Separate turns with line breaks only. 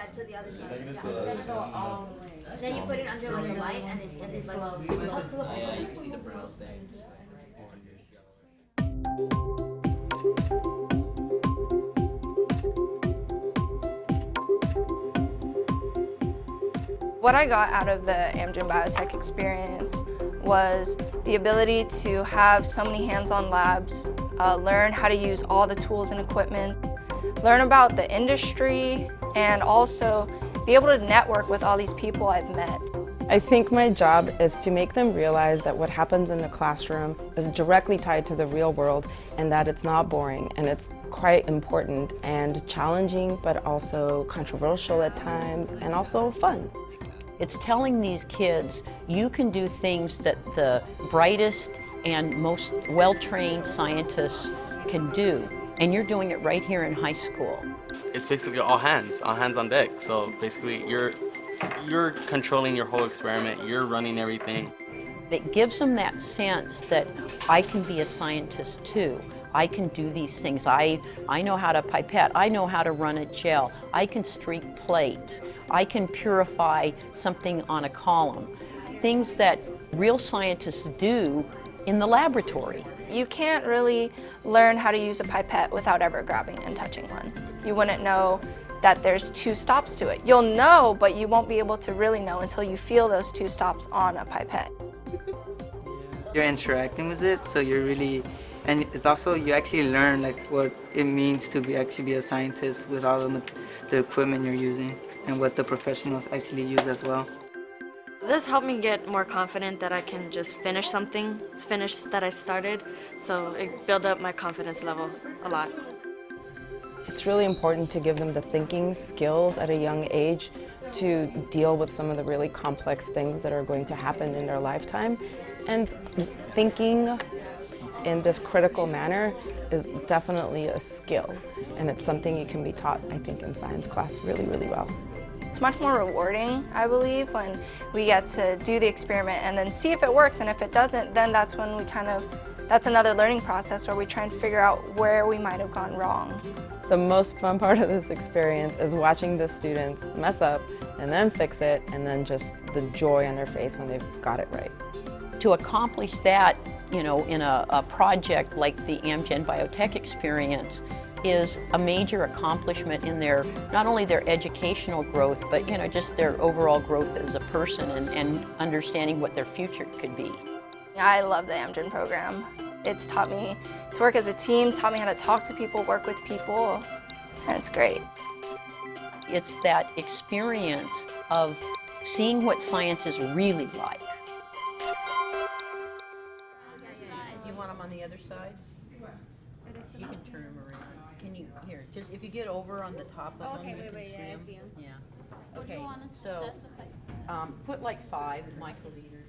Yeah, to the other side.
Take it
Yeah.
to the other side.
Then you put it under like a light and it like.
Yeah, you can see the brown thing.
What I got out of the Amgen Biotech experience was the ability to have so many hands-on labs, learn how to use all the tools and equipment, learn about the industry, and also be able to network with all these people I've met.
I think my job is to make them realize that what happens in the classroom is directly tied to the real world and that it's not boring and it's quite important and challenging, but also controversial at times and also fun.
It's telling these kids you can do things that the brightest and most well-trained scientists can do, and you're doing it right here in high school.
It's basically all hands on deck. So basically you're controlling your whole experiment, you're running everything.
It gives them that sense that I can be a scientist too. I can do these things. I know how to pipette. I know how to run a gel. I can streak plates. I can purify something on a column. Things that real scientists do in the laboratory.
You can't really learn how to use a pipette without ever grabbing and touching one. You wouldn't know that there's 2 stops to it. You'll know, but you won't be able to really know until you feel those 2 stops on a pipette.
You're interacting with it, so you're really, and it's also, you actually learn like what it means to actually be a scientist with all the equipment you're using and what the professionals actually use as well.
This helped me get more confident that I can just finish that I started, so it built up my confidence level a lot.
It's really important to give them the thinking skills at a young age to deal with some of the really complex things that are going to happen in their lifetime. And thinking in this critical manner is definitely a skill, and it's something you can be taught, I think, in science class really, really well.
It's much more rewarding, I believe, when we get to do the experiment and then see if it works, and if it doesn't, then that's when we that's another learning process where we try and figure out where we might have gone wrong.
The most fun part of this experience is watching the students mess up and then fix it, and then just the joy on their face when they've got it right.
To accomplish that, you know, in a project like the Amgen Biotech experience is a major accomplishment in their, not only their educational growth, but you know, just their overall growth as a person and understanding what their future could be.
I love the Amgen program. It's taught me to work as a team, taught me how to talk to people, work with people, and it's great.
It's that experience of seeing what science is really like. You want them on the other side? You can turn them around. Can you, here, just if you get over on the top of them, you can see them. Yeah. Okay, so put like 5 microliters.